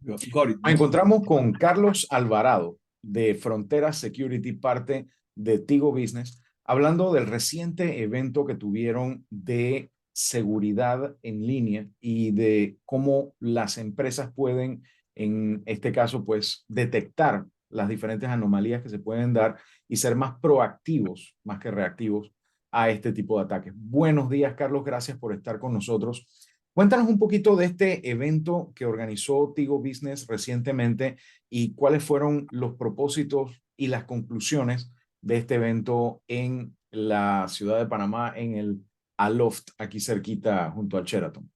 Got it. Nos encontramos con Carlos Alvarado de Frontera Security, parte de Tigo Business, hablando del reciente evento que tuvieron de seguridad en línea y de cómo las empresas pueden, en este caso, pues detectar las diferentes anomalías que se pueden dar y ser más proactivos, más que reactivos, a este tipo de ataques. Buenos días, Carlos. Gracias por estar con nosotros. Cuéntanos un poquito de este evento que organizó Tigo Business recientemente y cuáles fueron los propósitos y las conclusiones de este evento en la ciudad de Panamá, en el Aloft, aquí cerquita junto al Sheraton.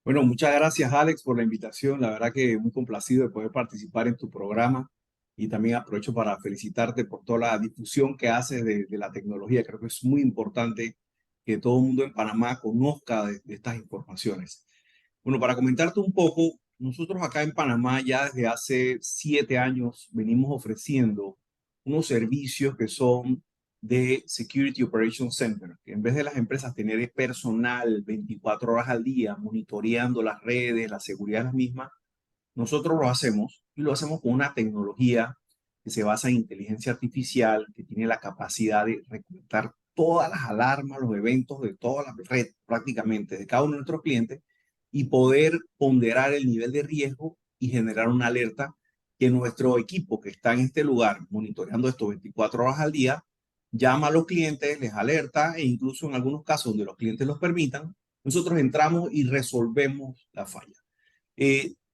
Bueno, muchas gracias Alex por la invitación. La verdad que muy complacido de poder participar en tu programa y también aprovecho para felicitarte por toda la difusión que haces de la tecnología. Creo que es muy importante que todo el mundo en Panamá conozca de estas informaciones. Bueno, para comentarte un poco, nosotros acá en Panamá ya desde hace 7 años venimos ofreciendo unos servicios que son de Security Operations Center, que en vez de las empresas tener personal 24 horas al día monitoreando las redes, la seguridad de las mismas, nosotros lo hacemos y lo hacemos con una tecnología que se basa en inteligencia artificial, que tiene la capacidad de recolectar todas las alarmas, los eventos de toda la red prácticamente de cada uno de nuestros clientes y poder ponderar el nivel de riesgo y generar una alerta que nuestro equipo que está en este lugar monitoreando esto 24 horas al día, llama a los clientes, les alerta e incluso en algunos casos donde los clientes los permitan, nosotros entramos y resolvemos la falla.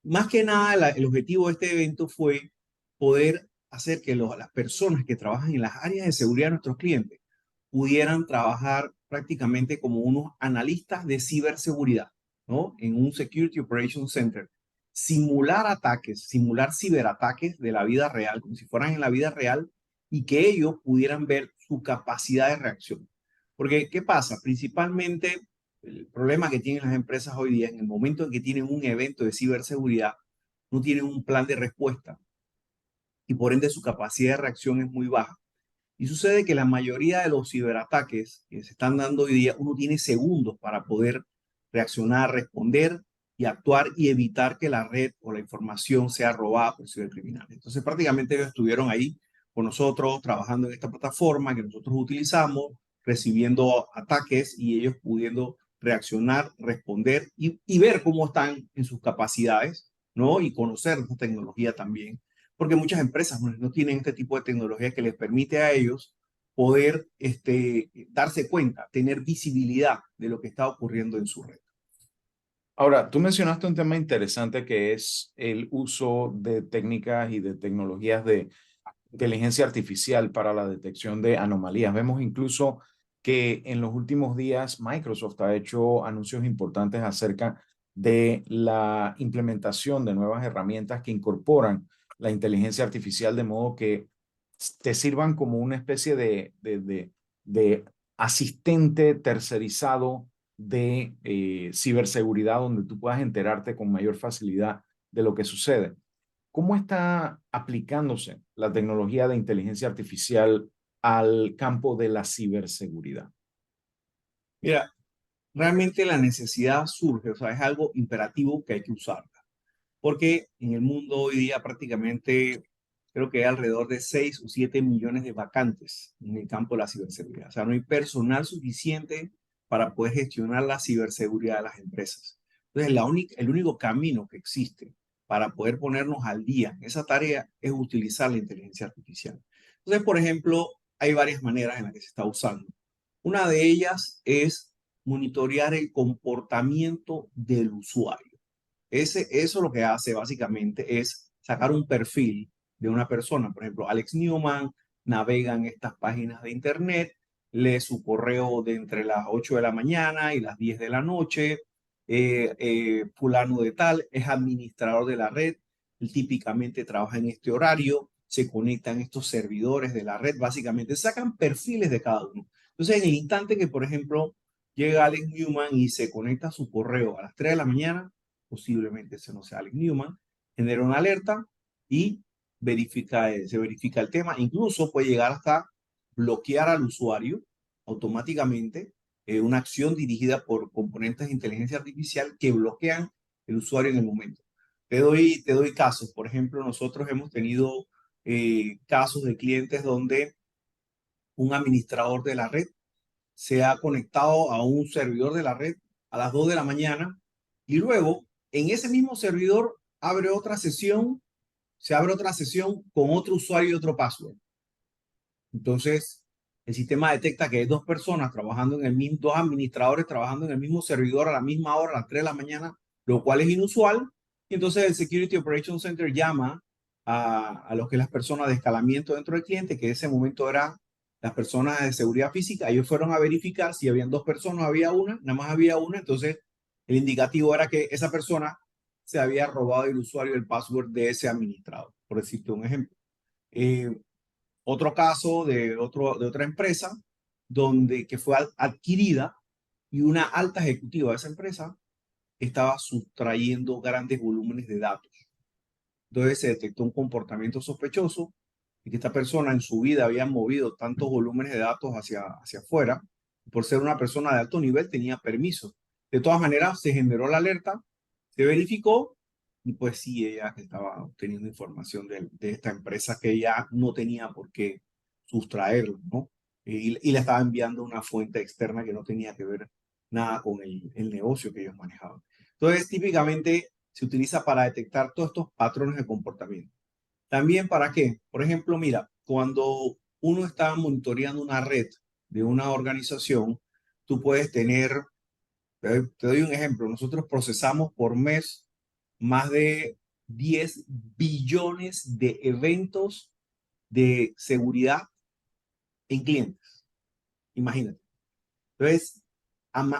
Más que nada, el objetivo de este evento fue poder hacer que las personas que trabajan en las áreas de seguridad de nuestros clientes pudieran trabajar prácticamente como unos analistas de ciberseguridad, ¿no? En un Security Operations Center. Simular ataques, simular ciberataques de la vida real, como si fueran en la vida real, y que ellos pudieran ver su capacidad de reacción. Porque, ¿qué pasa? Principalmente el problema que tienen las empresas hoy día, en el momento en que tienen un evento de ciberseguridad, no tienen un plan de respuesta y por ende su capacidad de reacción es muy baja. Y sucede que la mayoría de los ciberataques que se están dando hoy día, uno tiene segundos para poder reaccionar, responder y actuar y evitar que la red o la información sea robada por cibercriminales. Entonces prácticamente ellos estuvieron ahí con nosotros trabajando en esta plataforma que nosotros utilizamos, recibiendo ataques y ellos pudiendo reaccionar, responder y ver cómo están en sus capacidades, ¿no? Y conocer esta tecnología también, porque muchas empresas no tienen este tipo de tecnología que les permite a ellos poder darse cuenta, tener visibilidad de lo que está ocurriendo en su red. Ahora, tú mencionaste un tema interesante que es el uso de técnicas y de tecnologías de inteligencia artificial para la detección de anomalías. Vemos incluso que en los últimos días Microsoft ha hecho anuncios importantes acerca de la implementación de nuevas herramientas que incorporan la inteligencia artificial de modo que te sirvan como una especie de asistente tercerizado de ciberseguridad donde tú puedas enterarte con mayor facilidad de lo que sucede. ¿Cómo está aplicándose la tecnología de inteligencia artificial al campo de la ciberseguridad? Mira, realmente la necesidad surge, o sea, es algo imperativo que hay que usarla, porque en el mundo hoy día prácticamente creo que hay alrededor de 6 o 7 millones de vacantes en el campo de la ciberseguridad. O sea, no hay personal suficiente para poder gestionar la ciberseguridad de las empresas. Entonces, el único camino que existe para poder ponernos al día en esa tarea es utilizar la inteligencia artificial. Entonces, por ejemplo, hay varias maneras en las que se está usando. Una de ellas es monitorear el comportamiento del usuario. Eso lo que hace básicamente es sacar un perfil de una persona. Por ejemplo, Alex Newman navega en estas páginas de internet, lee su correo de entre las 8 de la mañana y las 10 de la noche. Fulano de tal es administrador de la red, él típicamente trabaja en este horario, se conectan estos servidores de la red, básicamente sacan perfiles de cada uno. Entonces, en el instante que, por ejemplo, llega Alex Newman y se conecta a su correo a las 3 de la mañana, posiblemente ese no sea Alex Newman, genera una alerta y se verifica el tema. Incluso puede llegar hasta bloquear al usuario automáticamente, una acción dirigida por componentes de inteligencia artificial que bloquean el usuario en el momento. te doy casos. Por ejemplo, nosotros hemos tenido casos de clientes donde un administrador de la red se ha conectado a un servidor de la red a las 2 de la mañana y luego en ese mismo servidor se abre otra sesión con otro usuario y otro password. Entonces, el sistema detecta que hay dos personas trabajando en el mismo, dos administradores trabajando en el mismo servidor a la misma hora, a las 3 de la mañana, lo cual es inusual. Y entonces el Security Operations Center llama a lo que es las personas de escalamiento dentro del cliente, que en ese momento eran las personas de seguridad física. Ellos fueron a verificar si habían dos personas, había una, nada más había una. Entonces, el indicativo era que esa persona se había robado el usuario y el password de ese administrador, por decirte un ejemplo. Eh, Otro caso de otra empresa donde que fue adquirida y una alta ejecutiva de esa empresa estaba sustrayendo grandes volúmenes de datos. Entonces se detectó un comportamiento sospechoso y que esta persona en su vida había movido tantos volúmenes de datos hacia afuera. Por ser una persona de alto nivel tenía permiso. De todas maneras, se generó la alerta, se verificó y pues sí, ella estaba obteniendo información de esta empresa que ella no tenía por qué sustraerlo, ¿no? Y le estaba enviando una fuente externa que no tenía que ver nada con el negocio que ellos manejaban. Entonces, típicamente se utiliza para detectar todos estos patrones de comportamiento. También para qué, por ejemplo, mira, cuando uno está monitoreando una red de una organización, tú puedes tener, te doy un ejemplo, nosotros procesamos por mes más de 10 billones de eventos de seguridad en clientes. Imagínate. Entonces,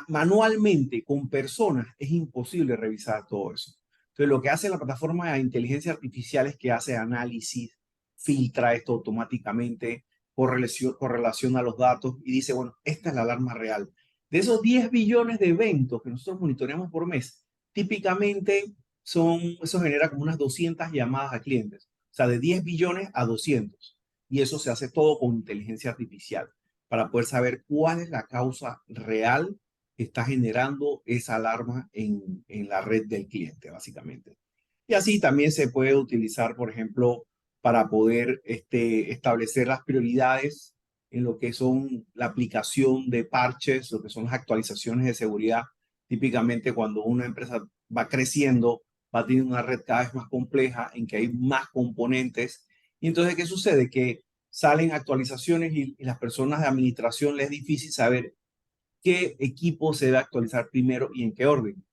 manualmente, con personas, es imposible revisar todo eso. Entonces, lo que hace la plataforma de inteligencia artificial es que hace análisis, filtra esto automáticamente, correlaciona los datos y dice, bueno, esta es la alarma real. De esos 10 billones de eventos que nosotros monitoreamos por mes, típicamente eso genera como unas 200 llamadas a clientes. O sea, de 10 billones a 200. Y eso se hace todo con inteligencia artificial para poder saber cuál es la causa real que está generando esa alarma en la red del cliente, básicamente. Y así también se puede utilizar, por ejemplo, para poder establecer las prioridades en lo que son la aplicación de parches, lo que son las actualizaciones de seguridad. Típicamente cuando una empresa va creciendo, va teniendo una red cada vez más compleja en que hay más componentes. Y entonces, ¿qué sucede? Que salen actualizaciones y las personas de administración les es difícil saber qué equipo se debe actualizar primero y en qué orden.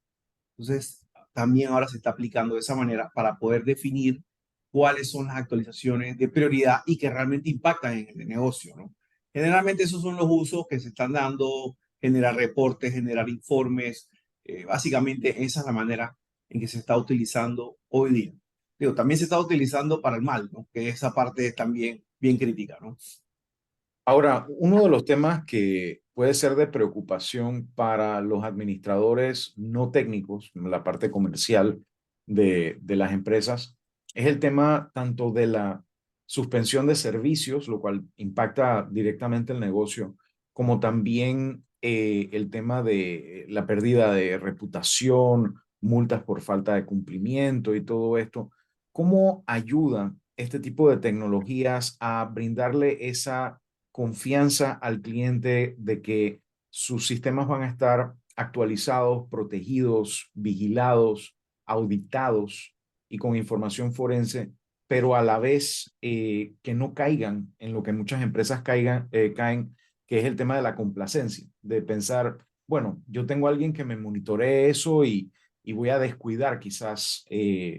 Entonces, también ahora se está aplicando de esa manera para poder definir cuáles son las actualizaciones de prioridad y que realmente impactan en el negocio, ¿no? Generalmente esos son los usos que se están dando, generar reportes, generar informes. Básicamente esa es la manera en que se está utilizando hoy día. Digo, también se está utilizando para el mal, ¿no? Que esa parte es también bien crítica, ¿no? Ahora, uno de los temas que puede ser de preocupación para los administradores no técnicos, la parte comercial de las empresas, es el tema tanto de la suspensión de servicios, lo cual impacta directamente el negocio, como también el tema de la pérdida de reputación, multas por falta de cumplimiento y todo esto. ¿Cómo ayuda este tipo de tecnologías a brindarle esa confianza al cliente de que sus sistemas van a estar actualizados, protegidos, vigilados, auditados y con información forense, pero a la vez que no caigan en lo que muchas empresas caen, que es el tema de la complacencia, de pensar, bueno, yo tengo a alguien que me monitoree eso y voy a descuidar quizás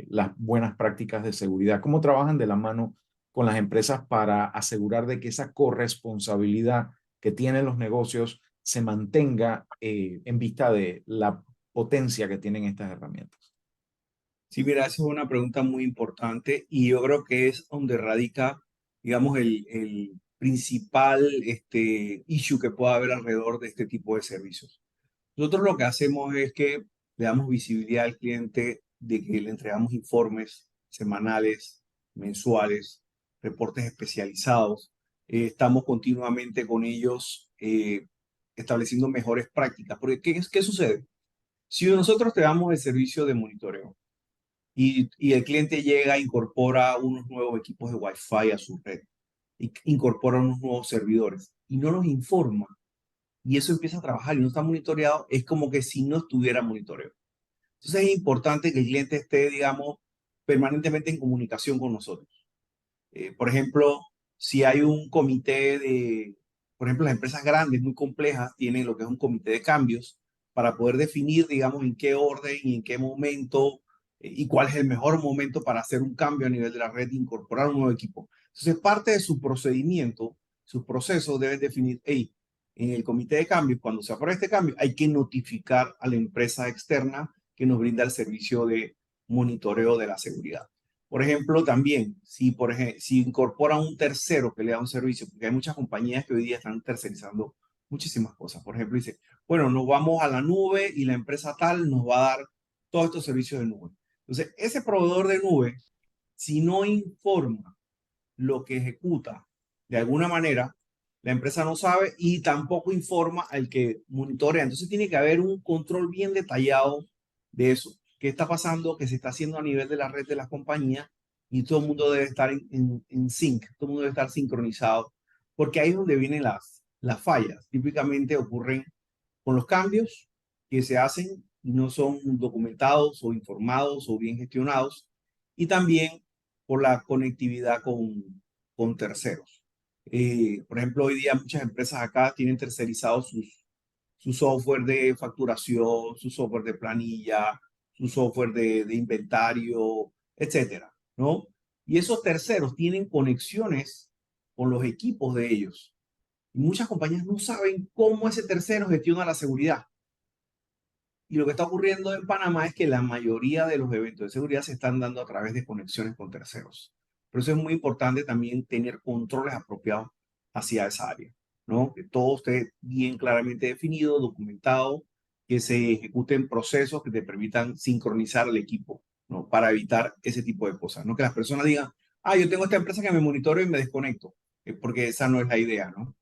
las buenas prácticas de seguridad. ¿Cómo trabajan de la mano con las empresas para asegurar de que esa corresponsabilidad que tienen los negocios se mantenga en vista de la potencia que tienen estas herramientas? Sí, mira, esa es una pregunta muy importante y yo creo que es donde radica, digamos, el principal issue que pueda haber alrededor de este tipo de servicios. Nosotros lo que hacemos es que le damos visibilidad al cliente de que le entregamos informes semanales, mensuales, reportes especializados. Estamos continuamente con ellos estableciendo mejores prácticas. Porque, ¿qué sucede? Si nosotros te damos el servicio de monitoreo, y el cliente llega, incorpora unos nuevos equipos de Wi-Fi a su red, incorpora unos nuevos servidores y no nos informa y eso empieza a trabajar y no está monitoreado, es como que si no estuviera monitoreo. Entonces es importante que el cliente esté, digamos, permanentemente en comunicación con nosotros. Por ejemplo, si hay un comité de, por ejemplo, las empresas grandes, muy complejas, tienen lo que es un comité de cambios para poder definir, digamos, en qué orden y en qué momento y cuál es el mejor momento para hacer un cambio a nivel de la red e incorporar un nuevo equipo. Entonces, parte de su procedimiento, sus procesos deben definir, hey, en el comité de cambios, cuando se aprueba este cambio, hay que notificar a la empresa externa que nos brinda el servicio de monitoreo de la seguridad. Por ejemplo, también, si incorpora un tercero que le da un servicio, porque hay muchas compañías que hoy día están tercerizando muchísimas cosas. Por ejemplo, dice, bueno, nos vamos a la nube y la empresa tal nos va a dar todos estos servicios de nube. Entonces, ese proveedor de nube, si no informa lo que ejecuta de alguna manera, la empresa no sabe y tampoco informa al que monitorea. Entonces, tiene que haber un control bien detallado de eso. ¿Qué está pasando? ¿Qué se está haciendo a nivel de la red de las compañías? Y todo el mundo debe estar en sync, todo el mundo debe estar sincronizado, porque ahí es donde vienen las fallas. Típicamente ocurren con los cambios que se hacen y no son documentados o informados o bien gestionados, y también por la conectividad con terceros. Por ejemplo, hoy día muchas empresas acá tienen tercerizados su software de facturación, su software de planilla, su software de inventario, etcétera, ¿no? Y esos terceros tienen conexiones con los equipos de ellos. Y muchas compañías no saben cómo ese tercero gestiona la seguridad. Y lo que está ocurriendo en Panamá es que la mayoría de los eventos de seguridad se están dando a través de conexiones con terceros. Por eso es muy importante también tener controles apropiados hacia esa área, ¿no? Que todo esté bien claramente definido, documentado, que se ejecuten procesos que te permitan sincronizar el equipo, ¿no? Para evitar ese tipo de cosas, ¿no? Que las personas digan, ah, yo tengo esta empresa que me monitoreo y me desconecto, porque esa no es la idea, ¿no?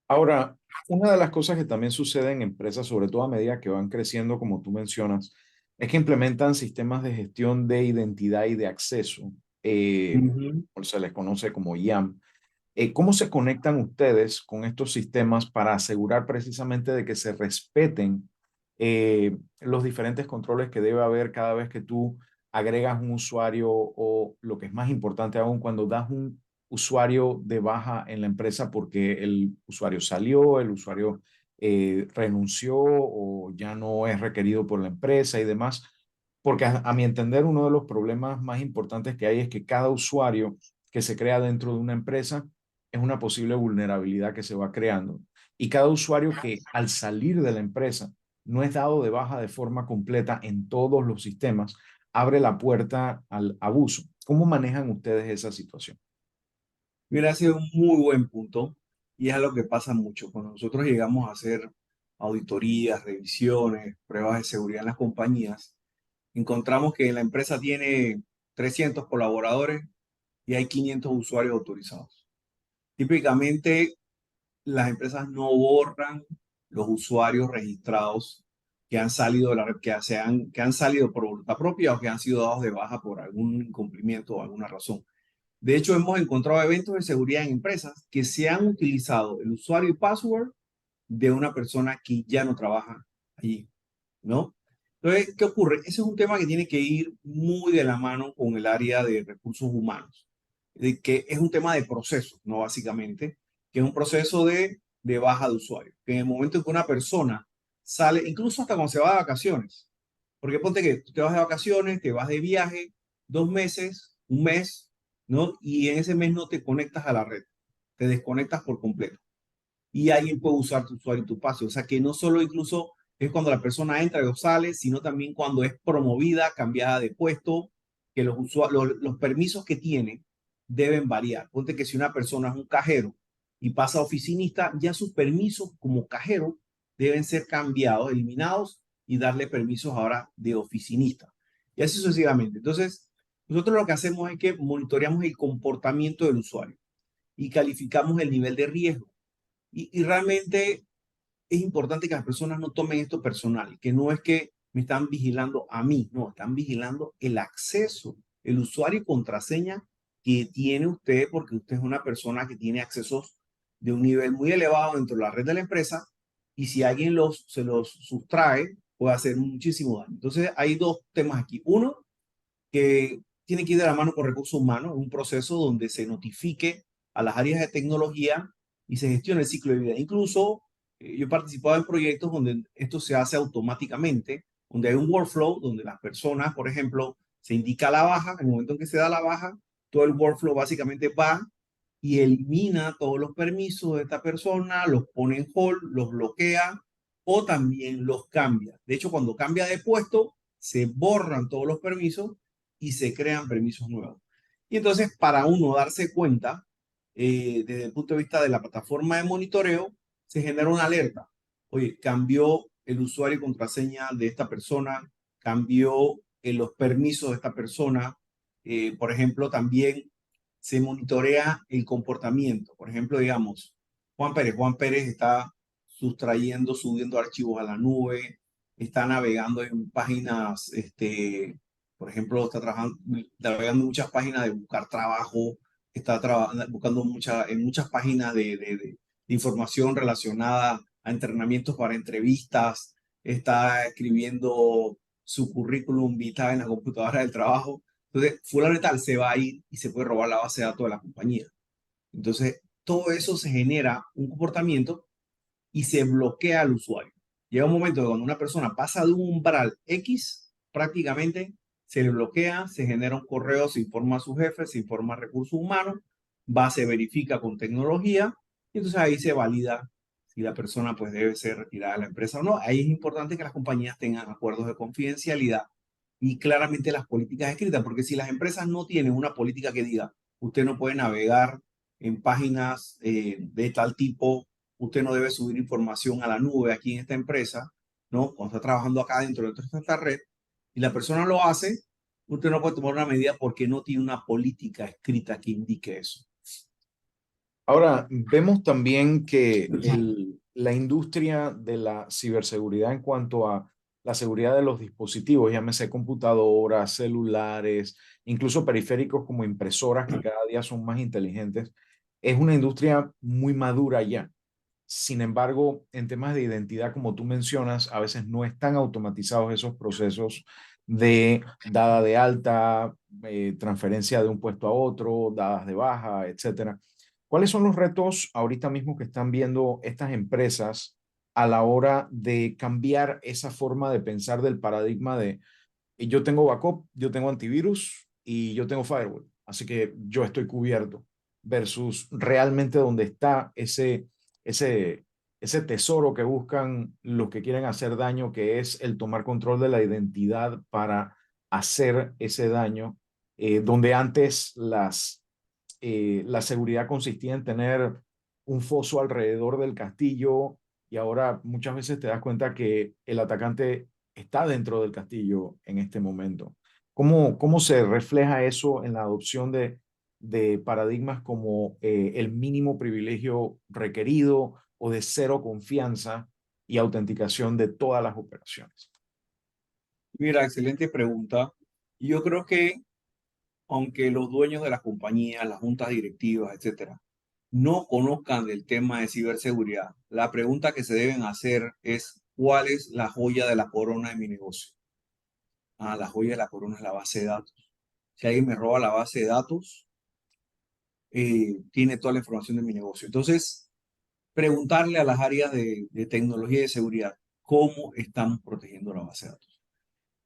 Ahora, una de las cosas que también sucede en empresas, sobre todo a medida que van creciendo, como tú mencionas, es que implementan sistemas de gestión de identidad y de acceso, Ujú. o se les conoce como IAM. ¿Cómo se conectan ustedes con estos sistemas para asegurar precisamente de que se respeten los diferentes controles que debe haber cada vez que tú agregas un usuario o lo que es más importante aún cuando das un usuario de baja en la empresa porque el usuario salió, el usuario renunció o ya no es requerido por la empresa y demás? Porque a mi entender uno de los problemas más importantes que hay es que cada usuario que se crea dentro de una empresa es una posible vulnerabilidad que se va creando. Y cada usuario que al salir de la empresa no es dado de baja de forma completa en todos los sistemas, abre la puerta al abuso. ¿Cómo manejan ustedes esa situación? Mira, ha sido un muy buen punto y es lo que pasa mucho. Cuando nosotros llegamos a hacer auditorías, revisiones, pruebas de seguridad en las compañías, encontramos que la empresa tiene 300 colaboradores y hay 500 usuarios autorizados. Típicamente, las empresas no borran los usuarios registrados que han salido de la red, que han salido por voluntad propia o que han sido dados de baja por algún incumplimiento o alguna razón. De hecho, hemos encontrado eventos de seguridad en empresas que se han utilizado el usuario y password de una persona que ya no trabaja allí, ¿no? Entonces, ¿qué ocurre? Ese es un tema que tiene que ir muy de la mano con el área de recursos humanos, de que es un tema de proceso, ¿no? Básicamente, que es un proceso de baja de usuario. Que en el momento en que una persona sale, incluso hasta cuando se va de vacaciones, porque ponte que tú te vas de vacaciones, te vas de viaje 2 meses, un mes, ¿no? Y en ese mes no te conectas a la red, te desconectas por completo y alguien puede usar tu usuario y tu password. O sea que no solo incluso es cuando la persona entra o sale, sino también cuando es promovida, cambiada de puesto, que los permisos que tiene deben variar. Ponte que si una persona es un cajero y pasa a oficinista, ya sus permisos como cajero deben ser cambiados, eliminados y darle permisos ahora de oficinista. Y así sucesivamente. Entonces, nosotros lo que hacemos es que monitoreamos el comportamiento del usuario y calificamos el nivel de riesgo. Y realmente es importante que las personas no tomen esto personal, que no es que me están vigilando a mí, no, están vigilando el acceso, el usuario y contraseña que tiene usted, porque usted es una persona que tiene accesos de un nivel muy elevado dentro de la red de la empresa, y si alguien se los sustrae, puede hacer muchísimo daño. Entonces, hay dos temas aquí. Uno, que tiene que ir de la mano con recursos humanos, un proceso donde se notifique a las áreas de tecnología y se gestione el ciclo de vida. Incluso yo he participado en proyectos donde esto se hace automáticamente, donde hay un workflow donde las personas, por ejemplo, se indica la baja, en el momento en que se da la baja, todo el workflow básicamente va y elimina todos los permisos de esta persona, los pone en hold, los bloquea o también los cambia. De hecho, cuando cambia de puesto, se borran todos los permisos y se crean permisos nuevos. Y entonces, para uno darse cuenta, desde el punto de vista de la plataforma de monitoreo, se genera una alerta. Oye, cambió el usuario y contraseña de esta persona, cambió los permisos de esta persona. Por ejemplo, también se monitorea el comportamiento. Por ejemplo, digamos, Juan Pérez está sustrayendo, subiendo archivos a la nube, está navegando en páginas, por ejemplo, está trabajando, navegando en muchas páginas de buscar trabajo, está buscando en muchas páginas de información relacionada a entrenamientos para entrevistas, está escribiendo su currículum vitae en la computadora del trabajo. Entonces, fulano y tal se va a ir y se puede robar la base de datos de la compañía. Entonces, todo eso se genera un comportamiento y se bloquea al usuario. Llega un momento que cuando una persona pasa de un umbral X, prácticamente se le bloquea, se genera un correo, se informa a su jefe, se informa a recursos humanos, va, se verifica con tecnología y entonces ahí se valida si la persona pues debe ser retirada de la empresa o no. Ahí es importante que las compañías tengan acuerdos de confidencialidad y claramente las políticas escritas, porque si las empresas no tienen una política que diga, usted no puede navegar en páginas de tal tipo, usted no debe subir información a la nube aquí en esta empresa, ¿no? Cuando está trabajando acá dentro de esta red, y la persona lo hace, usted no puede tomar una medida porque no tiene una política escrita que indique eso. Ahora, vemos también que la industria de la ciberseguridad en cuanto a la seguridad de los dispositivos, llámese computadoras, celulares, incluso periféricos como impresoras que cada día son más inteligentes, es una industria muy madura ya. Sin embargo, en temas de identidad, como tú mencionas, a veces no están automatizados esos procesos de dada de alta, transferencia de un puesto a otro, dadas de baja, etcétera. ¿Cuáles son los retos ahorita mismo que están viendo estas empresas a la hora de cambiar esa forma de pensar del paradigma de yo tengo backup, yo tengo antivirus y yo tengo firewall, así que yo estoy cubierto, versus realmente donde está ese, ese tesoro que buscan los que quieren hacer daño, que es el tomar control de la identidad para hacer ese daño, donde antes la seguridad consistía en tener un foso alrededor del castillo y ahora muchas veces te das cuenta que el atacante está dentro del castillo en este momento. ¿Cómo se refleja eso en la adopción de paradigmas como el mínimo privilegio requerido o de cero confianza y autenticación de todas las operaciones? Mira, excelente pregunta. Yo creo que aunque los dueños de las compañías, las juntas directivas, etcétera, no conozcan del tema de ciberseguridad, la pregunta que se deben hacer es, ¿cuál es la joya de la corona de mi negocio? Ah, la joya de la corona es la base de datos. Si alguien me roba la base de datos, tiene toda la información de mi negocio. Entonces, preguntarle a las áreas de tecnología y de seguridad, ¿cómo estamos protegiendo la base de datos?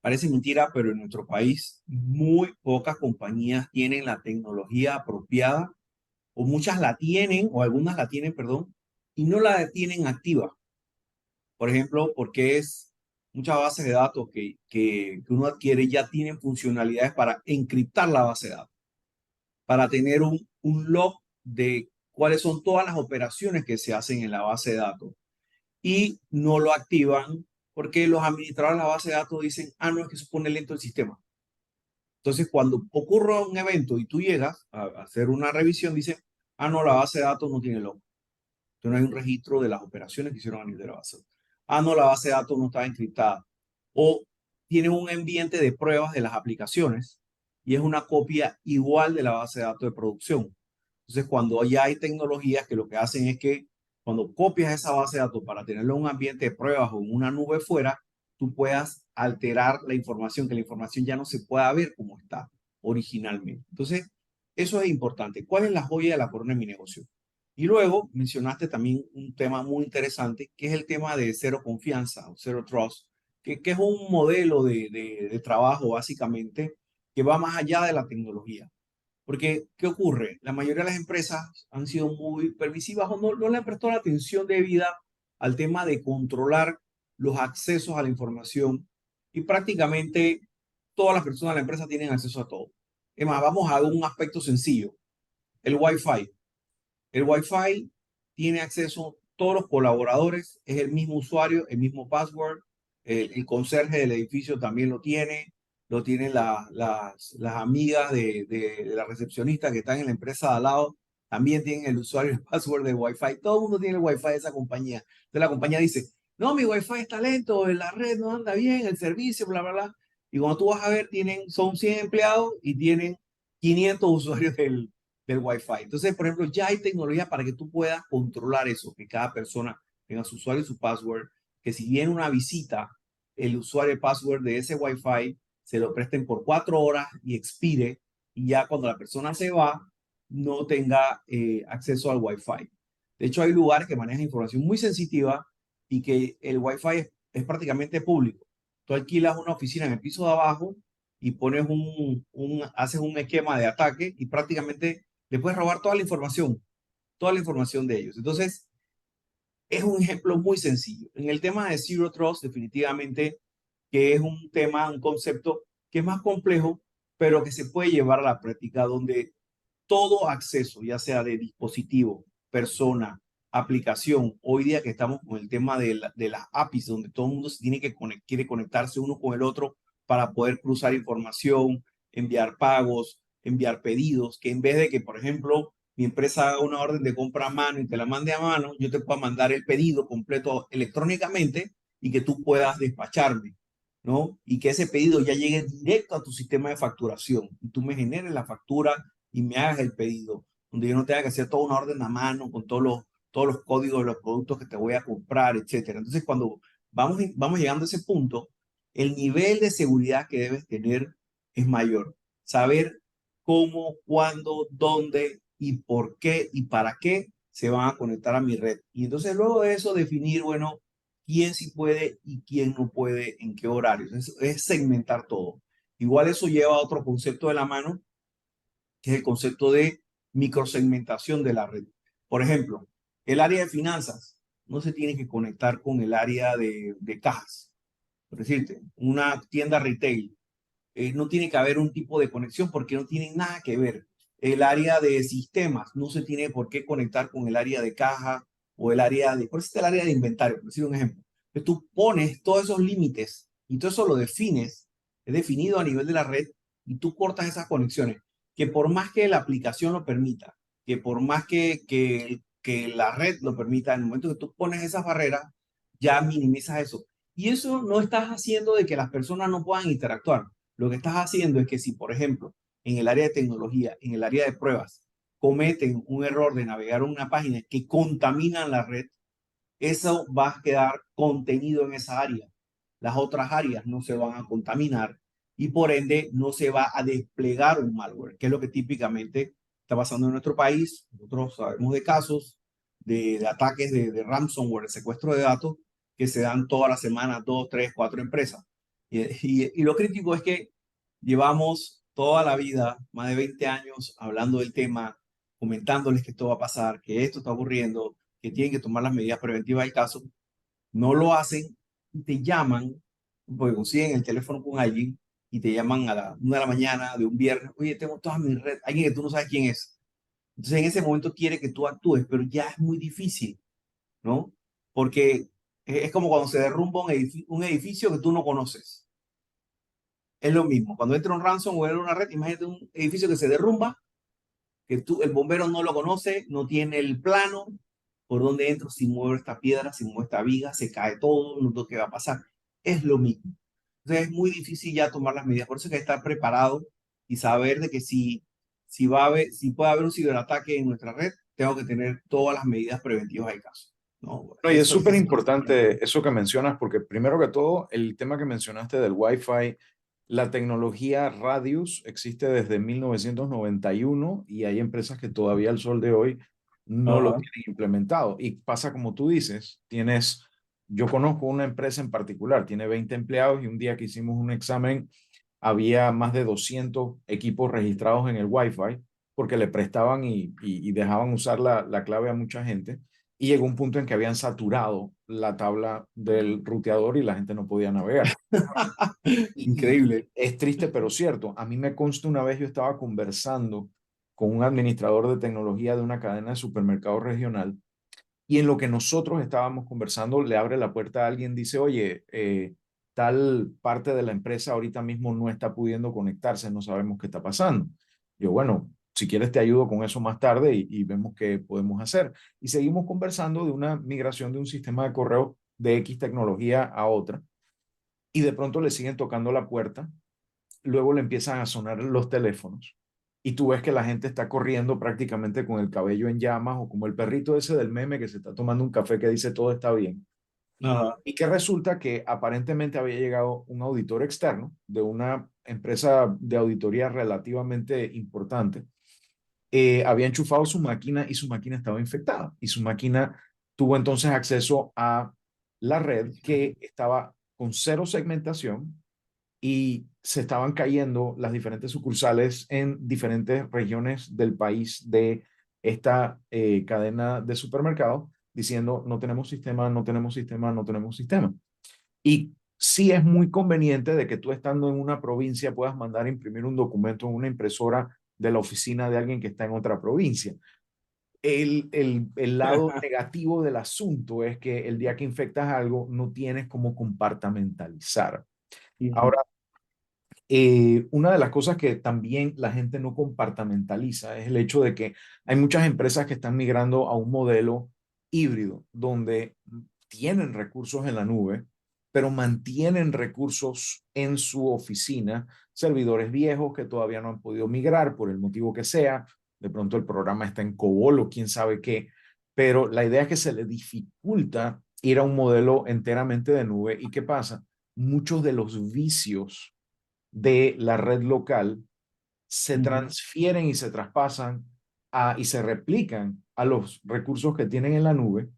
Parece mentira, pero en nuestro país muy pocas compañías tienen la tecnología apropiada, o muchas la tienen, o algunas la tienen, perdón, y no la tienen activa. Por ejemplo, porque es muchas bases de datos que uno adquiere ya tienen funcionalidades para encriptar la base de datos, para tener un log de cuáles son todas las operaciones que se hacen en la base de datos y no lo activan porque los administradores de la base de datos dicen, ah, no, es que se pone lento el sistema. Entonces, cuando ocurra un evento y tú llegas a hacer una revisión, dicen, ah, no, la base de datos no tiene log. Entonces, no hay un registro de las operaciones que hicieron a nivel de la base. Ah, no, la base de datos no estaba encriptada. O tiene un ambiente de pruebas de las aplicaciones y es una copia igual de la base de datos de producción. Entonces, cuando ya hay tecnologías que lo que hacen es que cuando copias esa base de datos para tenerlo en un ambiente de pruebas o en una nube fuera, tú puedas alterar la información, que la información ya no se pueda ver como está originalmente. Entonces, eso es importante. ¿Cuál es la joya de la corona en mi negocio? Y luego mencionaste también un tema muy interesante, que es el tema de cero confianza o zero trust, que es un modelo de trabajo básicamente que va más allá de la tecnología. Porque, ¿qué ocurre? La mayoría de las empresas han sido muy permisivas o no le han prestado la atención debida al tema de controlar los accesos a la información y prácticamente todas las personas de la empresa tienen acceso a todo. Es más, vamos a un aspecto sencillo, el Wi-Fi. El Wi-Fi tiene acceso, todos los colaboradores, es el mismo usuario, el mismo password, el conserje del edificio también lo tienen las amigas de la recepcionista que están en la empresa de al lado, también tienen el usuario y el password del Wi-Fi, todo el mundo tiene el Wi-Fi de esa compañía. Entonces la compañía dice, no, mi Wi-Fi está lento, la red no anda bien, el servicio, bla, bla, bla. Y cuando tú vas a ver, son 100 empleados y tienen 500 usuarios del Wi-Fi. Entonces, por ejemplo, ya hay tecnología para que tú puedas controlar eso, que cada persona tenga su usuario y su password, que si viene una visita, el usuario y password de ese Wi-Fi se lo presten por 4 horas y expire, y ya cuando la persona se va, no tenga acceso al Wi-Fi. De hecho, hay lugares que manejan información muy sensitiva y que el Wi-Fi es prácticamente público. Tú alquilas una oficina en el piso de abajo y pones haces un esquema de ataque y prácticamente le puedes robar toda la información de ellos. Entonces, es un ejemplo muy sencillo. En el tema de Zero Trust, definitivamente que es un tema, un concepto que es más complejo, pero que se puede llevar a la práctica donde todo acceso, ya sea de dispositivo, persona, aplicación, hoy día que estamos con el tema de las APIs, donde todo el mundo se tiene que quiere conectarse uno con el otro para poder cruzar información, enviar pagos, enviar pedidos, que en vez de que, por ejemplo, mi empresa haga una orden de compra a mano y te la mande a mano, yo te puedo mandar el pedido completo electrónicamente y que tú puedas despacharme, ¿no? Y que ese pedido ya llegue directo a tu sistema de facturación y tú me generes la factura y me hagas el pedido, donde yo no tenga que hacer toda una orden a mano con todos los códigos de los productos que te voy a comprar, etcétera. Entonces, cuando vamos llegando a ese punto, el nivel de seguridad que debes tener es mayor. Saber cómo, cuándo, dónde y por qué y para qué se van a conectar a mi red. Y entonces luego de eso definir, bueno, quién sí puede y quién no puede, en qué horarios. Es segmentar todo. Igual eso lleva a otro concepto de la mano, que es el concepto de microsegmentación de la red. Por ejemplo, el área de finanzas no se tiene que conectar con el área de cajas. Por decirte, una tienda retail no tiene que haber un tipo de conexión porque no tienen nada que ver. El área de sistemas no se tiene por qué conectar con el área de caja o el área por eso está el área de inventario, por decir un ejemplo. Entonces tú pones todos esos límites y todo eso lo defines, es definido a nivel de la red y tú cortas esas conexiones, que por más que la aplicación lo permita, que por más que la red lo permita, en el momento que tú pones esas barreras, ya minimizas eso. Y eso no estás haciendo de que las personas no puedan interactuar. Lo que estás haciendo es que si, por ejemplo, en el área de tecnología, en el área de pruebas, cometen un error de navegar una página que contamina la red, eso va a quedar contenido en esa área. Las otras áreas no se van a contaminar y por ende no se va a desplegar un malware, que es lo que típicamente está pasando en nuestro país. Nosotros sabemos de casos de ataques de ransomware, de secuestro de datos, que se dan todas las semanas, 2, 3, 4 empresas. Y lo crítico es que llevamos toda la vida, más de 20 años, hablando del tema, comentándoles que esto va a pasar, que esto está ocurriendo, que tienen que tomar las medidas preventivas del caso, no lo hacen y te llaman, porque consiguen el teléfono con alguien y te llaman a la 1 de la mañana de un viernes, oye, tengo toda mi red, alguien que tú no sabes quién es. Entonces en ese momento quiere que tú actúes, pero ya es muy difícil, ¿no? Porque es como cuando se derrumba un edificio que tú no conoces. Es lo mismo. Cuando entra un ransomware o una red, imagínate un edificio que se derrumba, que el bombero no lo conoce, no tiene el plano, por dónde entro, si muevo esta piedra, si muevo esta viga, se cae todo, no sé qué va a pasar. Es lo mismo. Entonces es muy difícil ya tomar las medidas. Por eso hay que estar preparado y saber de que si va a haber, si puede haber un ciberataque en nuestra red, tengo que tener todas las medidas preventivas del caso, ¿no? No, y es Eso súper es básicamente. importante eso que mencionas, porque primero que todo, el tema que mencionaste del Wi-Fi, la tecnología Radius existe desde 1991 y hay empresas que todavía al sol de hoy no lo Ajá. tienen implementado. Y pasa como tú dices, yo conozco una empresa en particular, tiene 20 empleados y un día que hicimos un examen había más de 200 equipos registrados en el Wi-Fi porque le prestaban y dejaban usar la clave a mucha gente. Y llegó un punto en que habían saturado la tabla del ruteador y la gente no podía navegar. Y Increíble. es triste, pero cierto. A mí me consta una vez yo estaba conversando con un administrador de tecnología de una cadena de supermercados regional y en lo que nosotros estábamos conversando le abre la puerta a alguien, dice, oye, tal parte de la empresa ahorita mismo no está pudiendo conectarse, no sabemos qué está pasando. Yo, bueno, si quieres te ayudo con eso más tarde y vemos qué podemos hacer. Y seguimos conversando de una migración de un sistema de correo de X tecnología a otra y de pronto le siguen tocando la puerta, luego le empiezan a sonar los teléfonos y tú ves que la gente está corriendo prácticamente con el cabello en llamas o como el perrito ese del meme que se está tomando un café que dice todo está bien. Ajá. Y que resulta que aparentemente había llegado un auditor externo de una empresa de auditoría relativamente importante. Había enchufado su máquina y su máquina estaba infectada y su máquina tuvo entonces acceso a la red que estaba con cero segmentación y se estaban cayendo las diferentes sucursales en diferentes regiones del país de esta cadena de supermercados diciendo no tenemos sistema, no tenemos sistema, no tenemos sistema. Y sí es muy conveniente de que tú estando en una provincia puedas mandar a imprimir un documento en una impresora de la oficina de alguien que está en otra provincia. El lado negativo del asunto es que el día que infectas algo no tienes cómo compartamentalizar. Ujú. Ahora, una de las cosas que también la gente no compartamentaliza es el hecho de que hay muchas empresas que están migrando a un modelo híbrido donde tienen recursos en la nube, pero mantienen recursos en su oficina, servidores viejos que todavía no han podido migrar por el motivo que sea. De pronto el programa está en COBOL o quién sabe qué, pero la idea es que se le dificulta ir a un modelo enteramente de nube. ¿Y qué pasa? Muchos de los vicios de la red local se Ujú. transfieren y se traspasan y se replican a los recursos que tienen en la nube.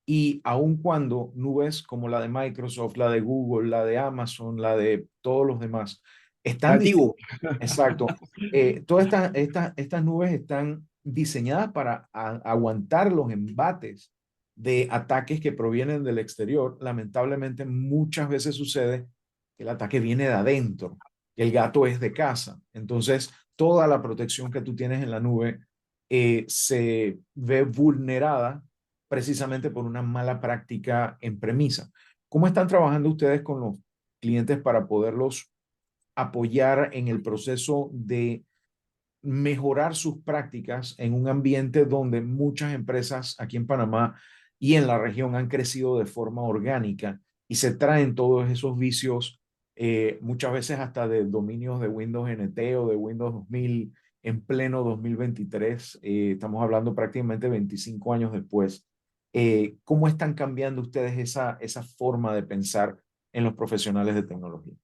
Y aun cuando nubes como la de Microsoft, la de Google, la de Amazon, la de todos los demás, están Nativo. exacto, todas estas nubes están diseñadas para aguantar los embates de ataques que provienen del exterior. Lamentablemente, muchas veces sucede que el ataque viene de adentro, que el gato es de casa. Entonces, toda la protección que tú tienes en la nube se ve vulnerada precisamente por una mala práctica en premisa. ¿Cómo están trabajando ustedes con los clientes para poderlos apoyar en el proceso de mejorar sus prácticas en un ambiente donde muchas empresas aquí en Panamá y en la región han crecido de forma orgánica y se traen todos esos vicios, muchas veces hasta de dominios de Windows NT o de Windows 2000 en pleno 2023? Estamos hablando prácticamente 25 años después. ¿Cómo están cambiando ustedes esa forma de pensar en los profesionales de tecnología?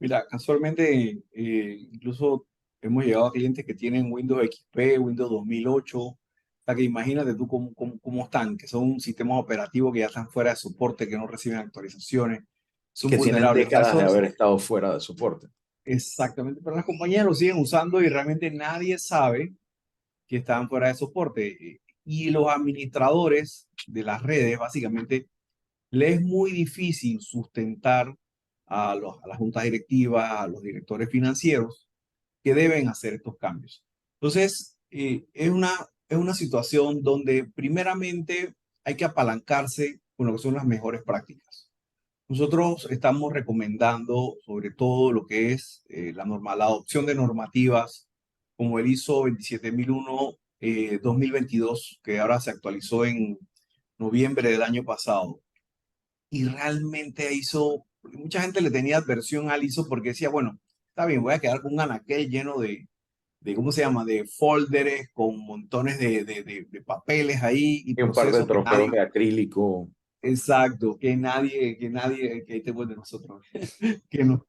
Mira, casualmente, incluso hemos llegado a clientes que tienen Windows XP, Windows 2008. O sea, que imagínate tú cómo están, que son sistemas operativos que ya están fuera de soporte, que no reciben actualizaciones, son Que tienen vulnerables. décadas de Casos haber estado fuera de soporte. exactamente, pero las compañías lo siguen usando y realmente nadie sabe que están fuera de soporte. Y los administradores de las redes, básicamente, les es muy difícil sustentar a las juntas directivas, a los directores financieros que deben hacer estos cambios. Entonces, es una situación donde primeramente hay que apalancarse con lo que son las mejores prácticas. Nosotros estamos recomendando sobre todo lo que es la adopción de normativas como el ISO 27001 2022, que ahora se actualizó en noviembre del año pasado. Y realmente Porque mucha gente le tenía adversión al ISO porque decía, bueno, está bien, voy a quedar con un anaquel lleno de ¿cómo se llama? De folders con montones de papeles ahí y Y un par de procesos que trofeos nadie, de acrílico. exacto, que ahí te de nosotros, que no,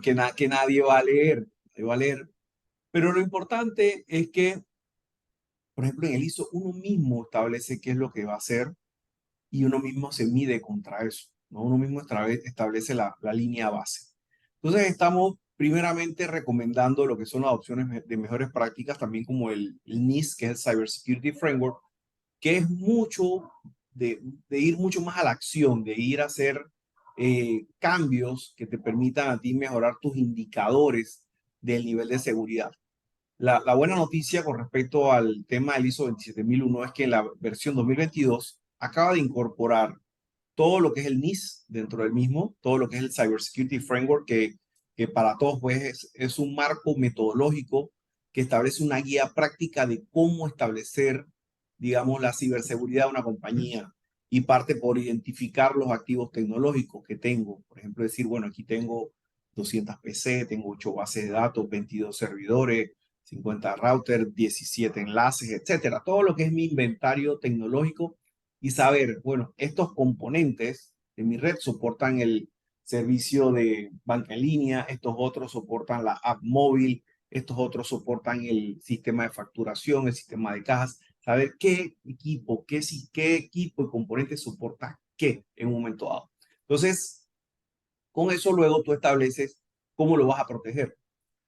que nadie va a leer, nadie va a leer. Pero lo importante es que, por ejemplo, en el ISO uno mismo establece qué es lo que va a hacer y uno mismo se mide contra eso, ¿no? Uno mismo establece la línea base. Entonces estamos primeramente recomendando lo que son las opciones de mejores prácticas, también como el NIST, que es el Cybersecurity Framework, que es mucho de ir mucho más a la acción, de ir a hacer cambios que te permitan a ti mejorar tus indicadores del nivel de seguridad. La buena noticia con respecto al tema del ISO 27001 es que la versión 2022 acaba de incorporar todo lo que es el NIST dentro del mismo, todo lo que es el Cybersecurity Framework, que para todos pues es un marco metodológico que establece una guía práctica de cómo establecer, digamos, la ciberseguridad de una compañía y parte por identificar los activos tecnológicos que tengo. Por ejemplo, decir, bueno, aquí tengo 200 PC, tengo 8 bases de datos, 22 servidores, 50 routers, 17 enlaces, etcétera. Todo lo que es mi inventario tecnológico y saber, bueno, estos componentes de mi red soportan el servicio de banca en línea, estos otros soportan la app móvil, estos otros soportan el sistema de facturación, el sistema de cajas, saber qué equipo, qué equipo y componente soporta qué en un momento dado. Entonces, con eso luego tú estableces cómo lo vas a proteger.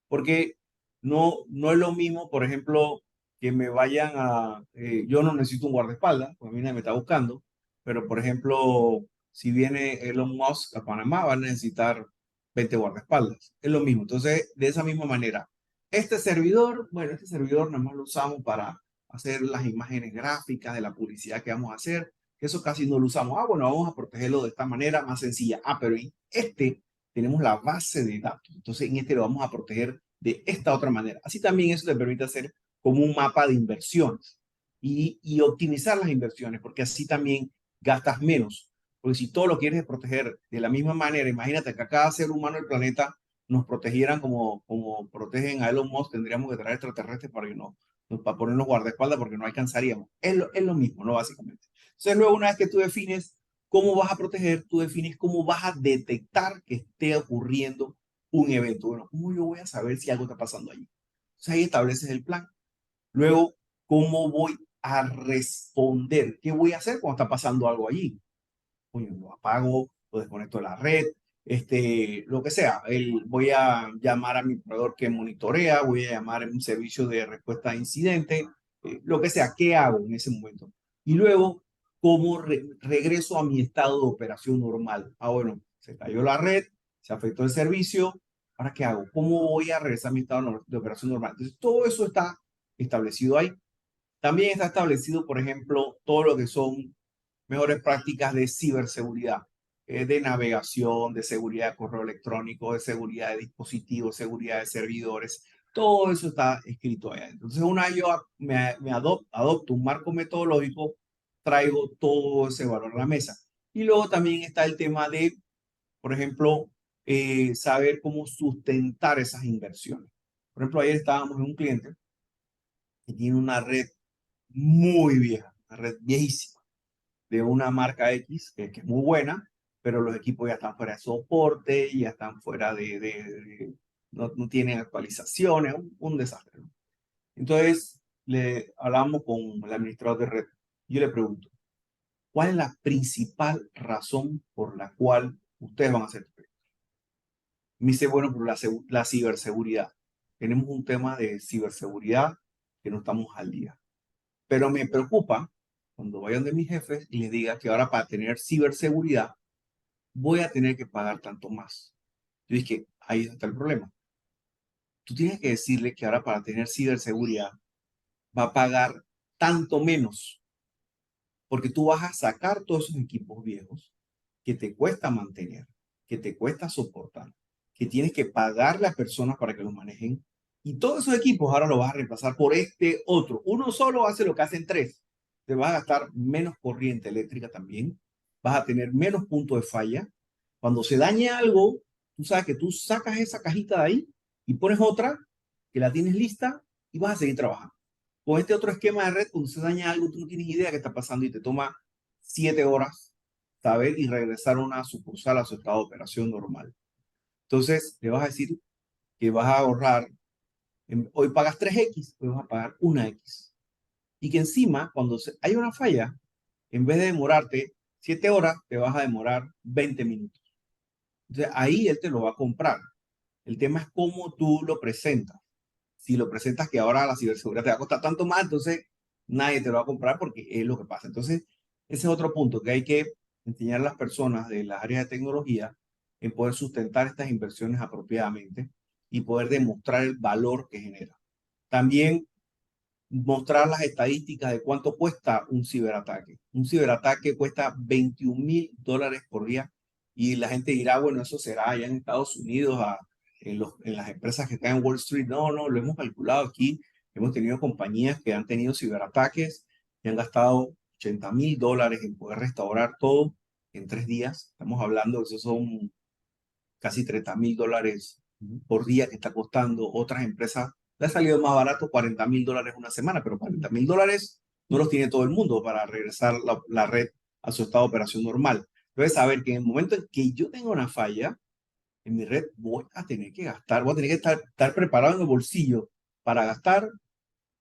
Porque no es lo mismo, por ejemplo, que me vayan yo no necesito un guardaespaldas, porque a mí nadie me está buscando, pero por ejemplo, si viene Elon Musk a Panamá, va a necesitar 20 guardaespaldas. Es lo mismo. Entonces, de esa misma manera, este servidor nada más lo usamos para hacer las imágenes gráficas de la publicidad que vamos a hacer, que eso casi no lo usamos. Ah, bueno, vamos a protegerlo de esta manera más sencilla. Ah, pero en este tenemos la base de datos. Entonces, en este lo vamos a proteger de esta otra manera. Así también eso te permite hacer como un mapa de inversiones y optimizar las inversiones, porque así también gastas menos. Porque si todo lo quieres proteger de la misma manera, imagínate que a cada ser humano del planeta nos protegieran como protegen a Elon Musk, tendríamos que traer extraterrestres para, que no, para ponernos guardaespaldas porque no alcanzaríamos. Es lo mismo, ¿no? Básicamente. Entonces, luego, una vez que tú defines cómo vas a proteger, tú defines cómo vas a detectar que esté ocurriendo un evento. Bueno, ¿cómo yo voy a saber si algo está pasando allí? Entonces ahí estableces el plan. Luego, ¿cómo voy a responder? ¿Qué voy a hacer cuando está pasando algo allí? Oye, lo apago, lo desconecto de la red, lo que sea. Voy a llamar a mi proveedor que monitorea, voy a llamar a un servicio de respuesta a incidentes, lo que sea. ¿Qué hago en ese momento? Y luego, ¿cómo regreso a mi estado de operación normal? Ah, bueno, se cayó la red, se afectó el servicio. ¿Ahora qué hago? ¿Cómo voy a regresar a mi estado de operación normal? Entonces, todo eso está establecido ahí. También está establecido, por ejemplo, todo lo que son mejores prácticas de ciberseguridad, de navegación, de seguridad de correo electrónico, de seguridad de dispositivos, seguridad de servidores. Todo eso está escrito allá. Entonces, una vez yo adopto un marco metodológico, traigo todo ese valor a la mesa. Y luego también está el tema de, por ejemplo, saber cómo sustentar esas inversiones. Por ejemplo, ayer estábamos en un cliente que tiene una red muy vieja, una red viejísima de una marca X que es muy buena, pero los equipos ya están fuera de soporte, ya están fuera no tienen actualizaciones, un desastre, ¿no? Entonces, le hablamos con el administrador de red. Yo le pregunto, ¿cuál es la principal razón por la cual ustedes van a hacer esto? Me dice, bueno, por la ciberseguridad. Tenemos un tema de ciberseguridad que no estamos al día. Pero me preocupa cuando vayan de mis jefes y les diga que ahora para tener ciberseguridad voy a tener que pagar tanto más. Yo dije, ahí está el problema. Tú tienes que decirle que ahora para tener ciberseguridad va a pagar tanto menos, porque tú vas a sacar todos esos equipos viejos que te cuesta mantener, que te cuesta soportar, que tienes que pagarle a personas para que los manejen. Y todos esos equipos ahora los vas a reemplazar por este otro. Uno solo hace lo que hacen tres. Te vas a gastar menos corriente eléctrica también, vas a tener menos puntos de falla Cuando se dañe algo, tú sabes que tú sacas esa cajita de ahí y pones otra que la tienes lista y vas a seguir trabajando. Con este otro esquema de red, cuando se daña algo, tú no tienes idea qué está pasando y te toma 7 horas saber y regresar a una sucursal a su estado de operación normal. Entonces, le vas a decir que vas a ahorrar, hoy pagas 3x, hoy vas a pagar 1x. Y que encima, cuando hay una falla, en vez de demorarte 7 horas, te vas a demorar 20 minutos. Entonces, ahí él te lo va a comprar. El tema es cómo tú lo presentas. Si lo presentas que ahora la ciberseguridad te va a costar tanto más, entonces nadie te lo va a comprar porque es lo que pasa. Entonces, ese es otro punto que hay que enseñar a las personas de las áreas de tecnología en poder sustentar estas inversiones apropiadamente y poder demostrar el valor que genera. También mostrar las estadísticas de cuánto cuesta un ciberataque. Un ciberataque cuesta $21,000 por día y la gente dirá, bueno, eso será allá en Estados Unidos, en las empresas que están en Wall Street. No, no, lo hemos calculado aquí. Hemos tenido compañías que han tenido ciberataques y han gastado $80,000 en poder restaurar todo en 3 días. Estamos hablando de eso, son casi $30,000 por día que está costando. Otras empresas le ha salido más barato $40,000 una semana, pero $40,000 no los tiene todo el mundo para regresar la red a su estado de operación normal. Entonces, saber que en el momento en que yo tenga una falla en mi red, voy a tener que gastar, voy a tener que estar preparado en el bolsillo para gastar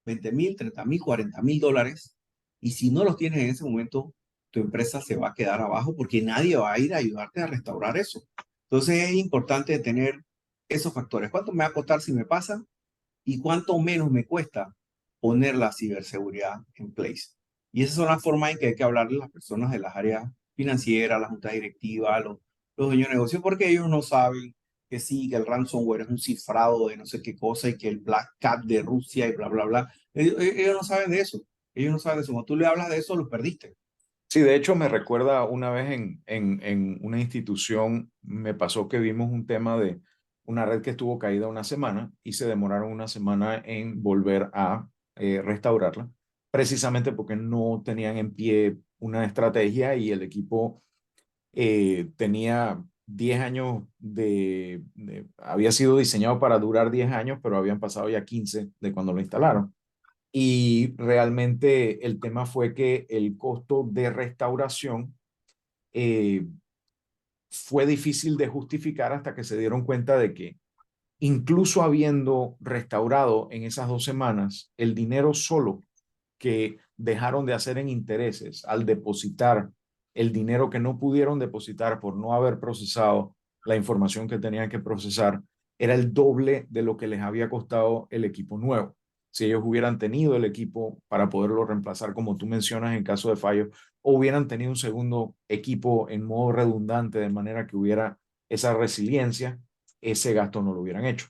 20,000, 30,000, $40,000. Y si no los tienes en ese momento, tu empresa se va a quedar abajo porque nadie va a ir a ayudarte a restaurar eso. Entonces es importante tener esos factores. ¿Cuánto me va a costar si me pasa? ¿Y cuánto menos me cuesta poner la ciberseguridad en place? Y esas son las formas en que hay que hablarle a las personas de las áreas financieras, la junta directiva, los dueños de negocio, porque ellos no saben que sí, que el ransomware es un cifrado de no sé qué cosa y que el Black Cat de Rusia y bla, bla, bla. Ellos no saben de eso. Ellos no saben de eso. Cuando tú le hablas de eso, los perdiste. Sí, de hecho me recuerda una vez en una institución, me pasó que vimos un tema de una red que estuvo caída una semana y se demoraron una semana en volver a restaurarla, precisamente porque no tenían en pie una estrategia y el equipo tenía 10 años había sido diseñado para durar 10 años, pero habían pasado ya 15 de cuando lo instalaron. Y realmente el tema fue que el costo de restauración eh, fue difícil de justificar hasta que se dieron cuenta de que incluso habiendo restaurado en esas 2 semanas, el dinero solo que dejaron de hacer en intereses al depositar el dinero que no pudieron depositar por no haber procesado la información que tenían que procesar, era el doble de lo que les había costado el equipo nuevo. Si ellos hubieran tenido el equipo para poderlo reemplazar, como tú mencionas, en caso de fallo, o hubieran tenido un segundo equipo en modo redundante, de manera que hubiera esa resiliencia, ese gasto no lo hubieran hecho.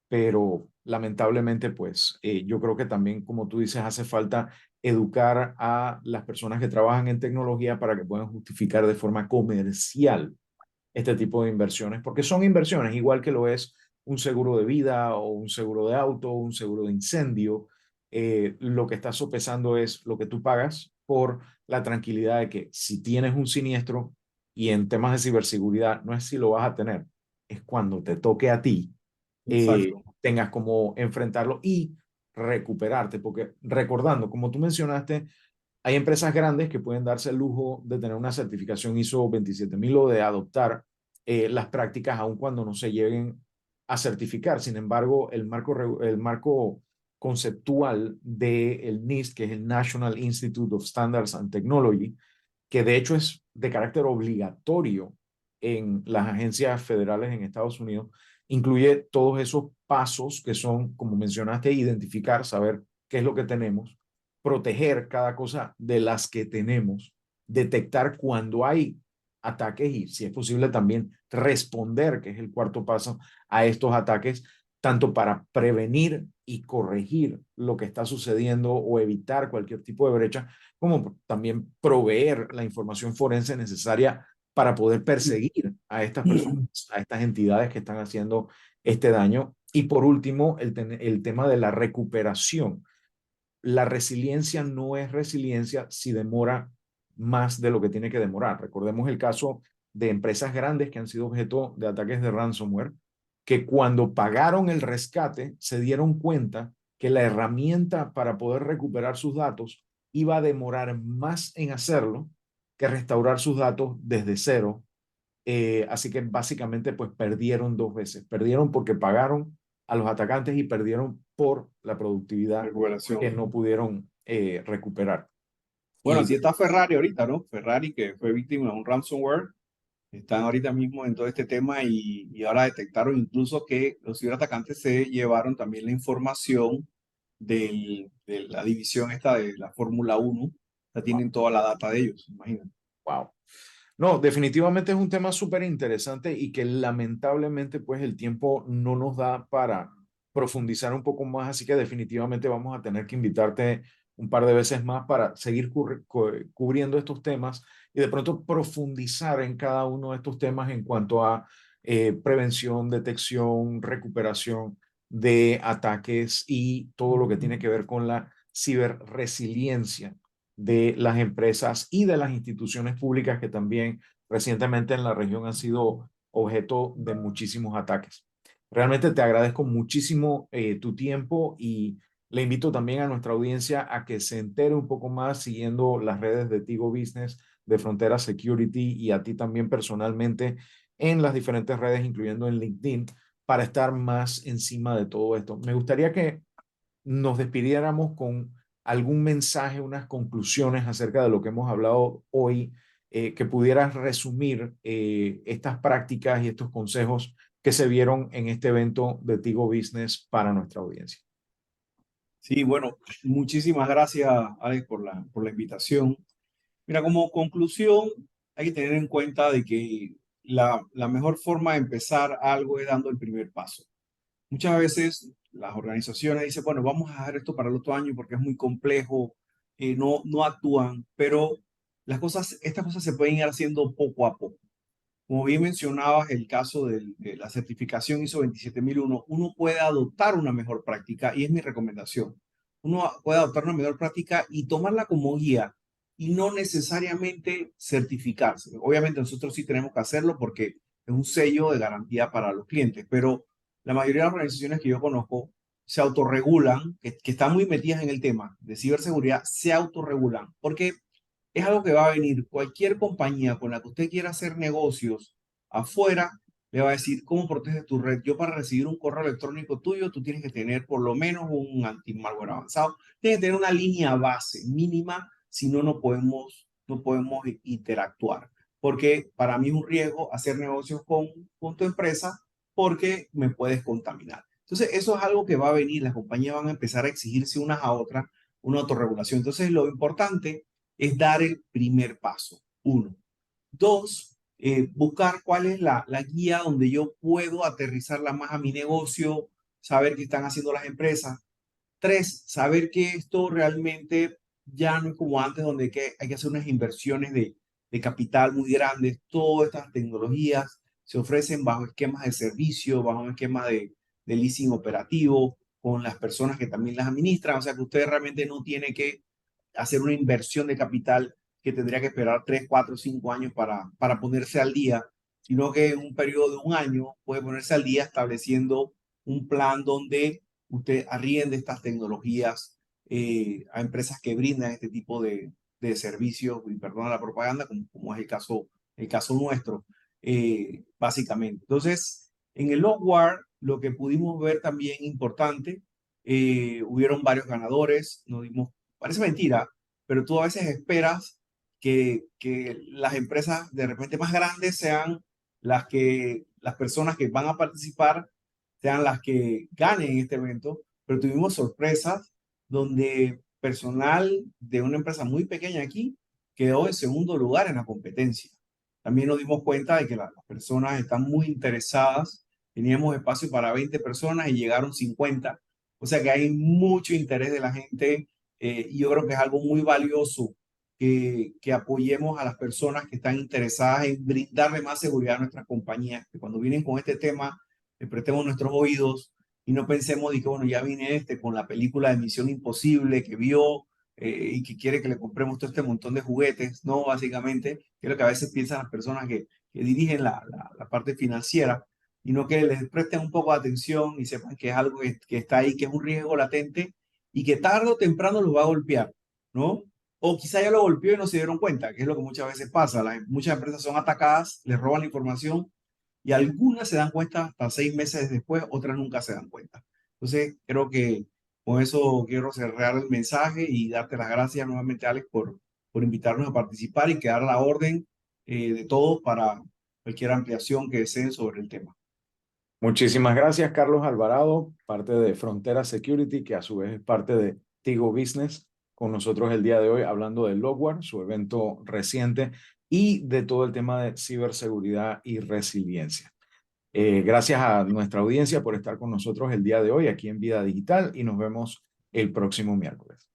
Pero lamentablemente, pues yo creo que también, como tú dices, hace falta educar a las personas que trabajan en tecnología para que puedan justificar de forma comercial este tipo de inversiones, porque son inversiones, igual que lo es un seguro de vida o un seguro de auto, un seguro de incendio. Lo que está sopesando es lo que tú pagas por la tranquilidad de que si tienes un siniestro y en temas de ciberseguridad, no es si lo vas a tener, es cuando te toque a ti, Exacto. tengas como enfrentarlo y recuperarte, porque recordando, como tú mencionaste, hay empresas grandes que pueden darse el lujo de tener una certificación ISO 27000 o de adoptar las prácticas aun cuando no se lleguen a certificar. Sin embargo, el marco conceptual del NIST, que es el National Institute of Standards and Technology, que de hecho es de carácter obligatorio en las agencias federales en Estados Unidos, incluye todos esos pasos que son, como mencionaste, identificar, saber qué es lo que tenemos, proteger cada cosa de las que tenemos, detectar cuando hay ataques y, si es posible, también responder, que es el cuarto paso, a estos ataques, tanto para prevenir y corregir lo que está sucediendo o evitar cualquier tipo de brecha, como también proveer la información forense necesaria para poder perseguir a estas personas, a estas entidades que están haciendo este daño. Y por último, el tema de la recuperación. La resiliencia no es resiliencia si demora más de lo que tiene que demorar. Recordemos el caso de empresas grandes que han sido objeto de ataques de ransomware, que cuando pagaron el rescate se dieron cuenta que la herramienta para poder recuperar sus datos iba a demorar más en hacerlo que restaurar sus datos desde cero. Así que básicamente pues perdieron dos veces. Perdieron porque pagaron a los atacantes y perdieron por la productividad que recuperación. no pudieron recuperar. Bueno, Y así está Ferrari ahorita, ¿no? Ferrari que fue víctima de un ransomware, están ahorita mismo en todo este tema y ahora detectaron incluso que los ciberatacantes se llevaron también la información de la división esta de la Fórmula 1, ya tienen toda la data de ellos, imagínate. wow. No, definitivamente es un tema súper interesante y que lamentablemente pues el tiempo no nos da para profundizar un poco más, así que definitivamente vamos a tener que invitarte un par de veces más para seguir cubriendo estos temas y de pronto profundizar en cada uno de estos temas en cuanto a prevención, detección, recuperación de ataques y todo lo que tiene que ver con la ciberresiliencia de las empresas y de las instituciones públicas que también recientemente en la región han sido objeto de muchísimos ataques. Realmente te agradezco muchísimo tu tiempo y le invito también a nuestra audiencia a que se entere un poco más siguiendo las redes de Tigo Business, de Frontera Security y a ti también personalmente en las diferentes redes, incluyendo en LinkedIn, para estar más encima de todo esto. Me gustaría que nos despidiéramos con algún mensaje, unas conclusiones acerca de lo que hemos hablado hoy, que pudieras resumir estas prácticas y estos consejos que se vieron en este evento de Tigo Business para nuestra audiencia. Sí, bueno, muchísimas gracias, Alex, por la invitación. Mira, como conclusión, hay que tener en cuenta de que la mejor forma de empezar algo es dando el primer paso. Muchas veces las organizaciones dicen, bueno, vamos a hacer esto para el otro año porque es muy complejo, no actúan, pero estas cosas se pueden ir haciendo poco a poco. Como bien mencionabas, el caso de la certificación ISO 27001, uno puede adoptar una mejor práctica y es mi recomendación. Uno puede adoptar una mejor práctica y tomarla como guía y no necesariamente certificarse. Obviamente nosotros sí tenemos que hacerlo porque es un sello de garantía para los clientes, pero la mayoría de las organizaciones que yo conozco se autorregulan, que están muy metidas en el tema de ciberseguridad, se autorregulan porque es algo que va a venir. Cualquier compañía con la que usted quiera hacer negocios afuera, le va a decir cómo proteges tu red. Yo para recibir un correo electrónico tuyo, tú tienes que tener por lo menos un anti-malware avanzado. Tienes que tener una línea base mínima, si no, no podemos interactuar. Porque para mí es un riesgo hacer negocios con tu empresa porque me puedes contaminar. Entonces, eso es algo que va a venir. Las compañías van a empezar a exigirse unas a otras una autorregulación. Entonces, lo importante es dar el primer paso. Uno. Dos, buscar cuál es la guía donde yo puedo aterrizarla más a mi negocio, saber qué están haciendo las empresas. Tres, saber que esto realmente ya no es como antes, donde hay que hacer unas inversiones de capital muy grandes. Todas estas tecnologías se ofrecen bajo esquemas de servicio, bajo esquemas de leasing operativo, con las personas que también las administran. O sea que usted realmente no tiene que hacer una inversión de capital que tendría que esperar 3, 4, 5 años para ponerse al día, sino que en un periodo de un año puede ponerse al día estableciendo un plan donde usted arriende estas tecnologías a empresas que brindan este tipo de servicios, y perdona la propaganda, como es el caso nuestro, básicamente. Entonces, en el Logware, lo que pudimos ver también importante, hubieron varios ganadores, nos dimos, parece mentira, pero tú a veces esperas que las empresas de repente más grandes sean las personas que van a participar sean las que ganen en este evento, pero tuvimos sorpresas donde personal de una empresa muy pequeña aquí quedó en segundo lugar en la competencia. También nos dimos cuenta de que las personas están muy interesadas. Teníamos espacio para 20 personas y llegaron 50. O sea que hay mucho interés de la gente y yo creo que es algo muy valioso que apoyemos a las personas que están interesadas en brindarle más seguridad a nuestras compañías, que cuando vienen con este tema le prestemos nuestros oídos y no pensemos de que, bueno, ya viene con la película de Misión Imposible que vio y que quiere que le compremos todo este montón de juguetes. No, básicamente, que es lo que a veces piensan las personas que dirigen la parte financiera, sino que les presten un poco de atención y sepan que es algo que está ahí, que es un riesgo latente y que tarde o temprano los va a golpear, ¿no? O quizá ya lo golpeó y no se dieron cuenta, que es lo que muchas veces pasa. Muchas empresas son atacadas, les roban la información y algunas se dan cuenta hasta 6 meses después, otras nunca se dan cuenta. Entonces, creo que con eso quiero cerrar el mensaje y darte las gracias nuevamente, Alex, por invitarnos a participar y quedar a la orden de todos para cualquier ampliación que deseen sobre el tema. Muchísimas gracias, Carlos Alvarado, parte de Frontera Security, que a su vez es parte de Tigo Business, con nosotros el día de hoy hablando de Logware, su evento reciente, y de todo el tema de ciberseguridad y resiliencia. Gracias a nuestra audiencia por estar con nosotros el día de hoy aquí en Vida Digital y nos vemos el próximo miércoles.